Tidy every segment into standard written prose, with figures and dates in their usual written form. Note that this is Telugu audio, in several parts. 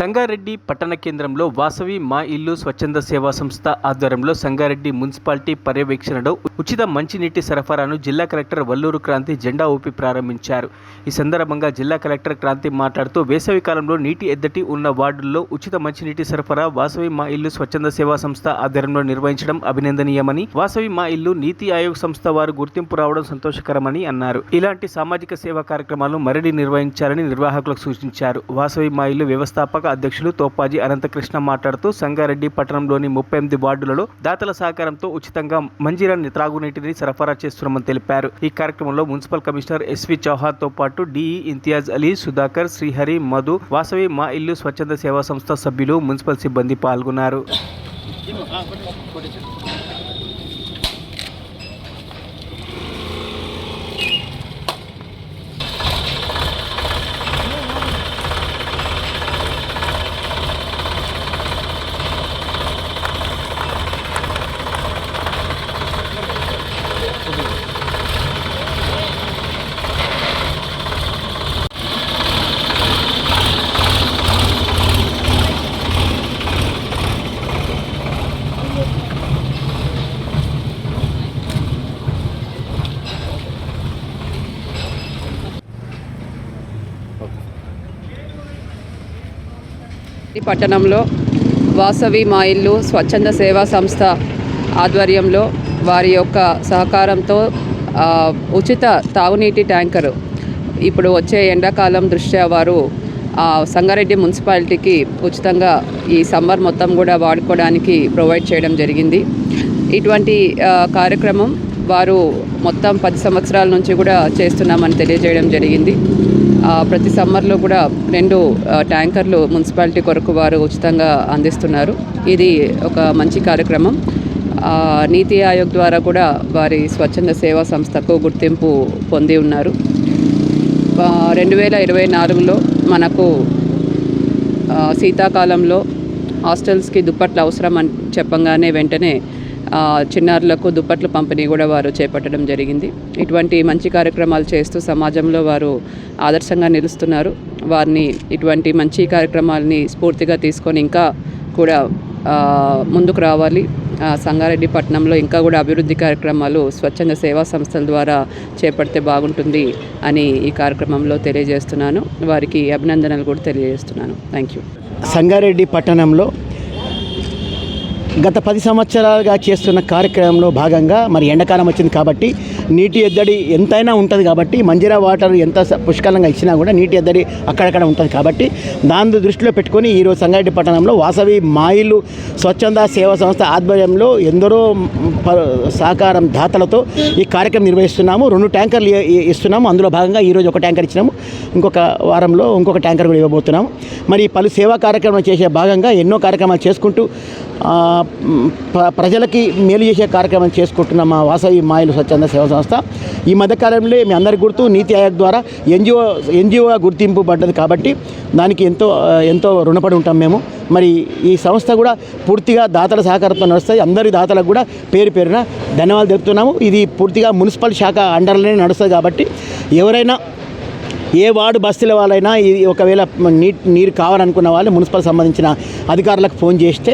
సంగారెడ్డి పట్టణ కేంద్రంలో వాసవి మా ఇల్లు స్వచ్ఛంద సేవా సంస్థ ఆధ్వర్యంలో సంగారెడ్డి మున్సిపాలిటీ పర్యవేక్షణలో ఉచిత మంచినీటి సరఫరాను జిల్లా కలెక్టర్ వల్లూరు క్రాంతి జెండా ఊపి ప్రారంభించారు. ఈ సందర్భంగా జిల్లా కలెక్టర్ క్రాంతి మాట్లాడుతూ వేసవి కాలంలో నీటి ఎద్దటి ఉన్న వార్డుల్లో ఉచిత మంచినీటి సరఫరా వాసవి మా ఇల్లు స్వచ్ఛంద సేవా సంస్థ ఆధ్వర్యంలో నిర్వహించడం అభినందనీయమని, వాసవి మా ఇల్లు నీతి ఆయోగ్ సంస్థ వారు గుర్తింపు రావడం సంతోషకరమని అన్నారు. ఇలాంటి సామాజిక సేవా కార్యక్రమాలను మరిన్ని నిర్వహించాలని నిర్వాహకులకు సూచించారు. వాసవి మా ఇల్లు వ్యవస్థాపక అధ్యక్షులు తోపాజీ అనంతకృష్ణ మాట్లాడుతూ సంగారెడ్డి పట్టణంలోని 38 వార్డులలో దాతల సహకారంతో ఉచితంగా మంజీరా త్రాగునీటిని సరఫరా చేస్తున్నామని తెలిపారు. ఈ కార్యక్రమంలో మున్సిపల్ కమిషనర్ ఎస్వి చౌహాన్ తో పాటు డిఈ ఇంతియాజ్ అలీ, సుధాకర్, శ్రీహరి, మధు, వాసవి మా ఇల్లు స్వచ్ఛంద సేవా సంస్థ సభ్యులు, మున్సిపల్ సిబ్బంది పాల్గొన్నారు. పట్టణంలో వాసవి మా ఇల్లు స్వచ్ఛంద సేవా సంస్థ ఆధ్వర్యంలో వారి యొక్క సహకారంతో ఉచిత తాగునీటి ట్యాంకరు ఇప్పుడు వచ్చే ఎండాకాలం దృష్ట్యా వారు సంగారెడ్డి మున్సిపాలిటీకి ఉచితంగా ఈ సమ్మర్ మొత్తం కూడా వాడుకోవడానికి ప్రొవైడ్ చేయడం జరిగింది. ఇటువంటి కార్యక్రమం వారు మొత్తం 10 సంవత్సరాల నుంచి కూడా చేస్తున్నామని తెలియజేయడం జరిగింది. ప్రతి సమ్మర్లో కూడా 2 ట్యాంకర్లు మున్సిపాలిటీ కొరకు వారు ఉచితంగా అందిస్తున్నారు. ఇది ఒక మంచి కార్యక్రమం. నీతి ఆయోగ్ ద్వారా కూడా వారి స్వచ్ఛంద సేవా సంస్థకు గుర్తింపు పొంది ఉన్నారు. 2024లో మనకు శీతాకాలంలో హాస్టల్స్కి దుప్పట్లు అవసరం అని చెప్పంగానే వెంటనే చిన్నారులకు దుప్పట్ల పంపిణీ కూడా వారు చేపట్టడం జరిగింది. ఇటువంటి మంచి కార్యక్రమాలు చేస్తూ సమాజంలో వారు ఆదర్శంగా నిలుస్తున్నారు. వారిని ఇటువంటి మంచి కార్యక్రమాలని స్ఫూర్తిగా తీసుకొని ఇంకా కూడా ముందుకు రావాలి. సంగారెడ్డి పట్టణంలో ఇంకా కూడా అభివృద్ధి కార్యక్రమాలు స్వచ్ఛంద సేవా సంస్థల ద్వారా చేపడితే బాగుంటుంది అని ఈ కార్యక్రమంలో తెలియజేస్తున్నాను. వారికి అభినందనలు కూడా తెలియజేస్తున్నాను. Thank you. సంగారెడ్డి పట్టణంలో గత 10 సంవత్సరాలుగా చేస్తున్న కార్యక్రమంలో భాగంగా మరి ఎండాకాలం వచ్చింది కాబట్టి నీటి ఎద్దడి ఎంతైనా ఉంటుంది కాబట్టి మంజీరా వాటర్ ఎంత పుష్కలంగా ఇచ్చినా కూడా నీటి ఎద్దడి అక్కడక్కడ ఉంటుంది కాబట్టి దాన్ని దృష్టిలో పెట్టుకొని ఈరోజు సంగారెడ్డి పట్టణంలో వాసవి మా ఇల్లు స్వచ్ఛంద సేవా సంస్థ ఆధ్వర్యంలో ఎందరో సహకారం దాతలతో ఈ కార్యక్రమం నిర్వహిస్తున్నాము. 2 ట్యాంకర్లు ఇస్తున్నాము. అందులో భాగంగా ఈరోజు 1 ట్యాంకర్ ఇచ్చినాము. ఇంకొక వారంలో ఇంకొక ట్యాంకర్ కూడా ఇవ్వబోతున్నాము. మరి పలు సేవా కార్యక్రమాలు చేసే భాగంగా ఎన్నో కార్యక్రమాలు చేసుకుంటూ ప్రజలకి మేలు చేసే కార్యక్రమం చేసుకుంటున్న మా వాసవి మా ఇల్లు స్వచ్ఛంద సేవా సంస్థ ఈ మధ్యకాలంలో మీ అందరికీ గుర్తు నీతి ఆయోగ్ ద్వారా ఎన్జిఓగా గుర్తింపు పడ్డది కాబట్టి దానికి ఎంతో రుణపడి ఉంటాం మేము. మరి ఈ సంస్థ కూడా పూర్తిగా దాతల సహకారంతో నడుస్తుంది. అందరి దాతలకు కూడా పేరున ధన్యవాదాలు తెలుపుతున్నాము. ఇది పూర్తిగా మున్సిపల్ శాఖ అండర్లోనే నడుస్తుంది కాబట్టి ఎవరైనా ఏ వార్డు బస్తీల వాళ్ళైనా ఇది ఒకవేళ నీరు కావాలనుకున్న వాళ్ళు మున్సిపల్ సంబంధించిన అధికారులకు ఫోన్ చేస్తే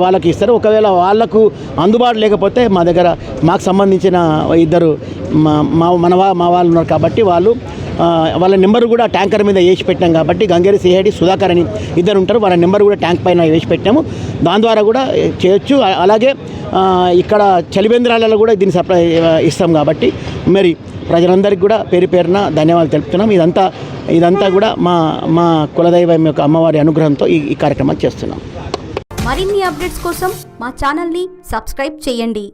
వాళ్ళకి ఇస్తారు. ఒకవేళ వాళ్ళకు అందుబాటు లేకపోతే మా దగ్గర మాకు సంబంధించిన 2 మా వాళ్ళు ఉన్నారు కాబట్టి వాళ్ళ నెంబర్ కూడా ట్యాంకర్ మీద వేసి పెట్టినాం కాబట్టి గంగేరి సిఐడి సుధాకర్ అని 2 ఉంటారు. వాళ్ళ నెంబర్ కూడా ట్యాంక్ పైన వేసి పెట్టాము. దాని ద్వారా కూడా చేయొచ్చు. అలాగే ఇక్కడ చలివేంద్రాలలో కూడా దీన్ని సప్లై ఇస్తాం కాబట్టి మరి ప్రజలందరికీ కూడా పేరున ధన్యవాదాలు తెలుపుతున్నాం. ఇదంతా కూడా మా కులదైవం యొక్క అమ్మవారి అనుగ్రహంతో ఈ కార్యక్రమాలు చేస్తున్నాం. మరిన్ని అప్డేట్స్ కోసం మా ఛానల్ని సబ్స్క్రైబ్ చేయండి.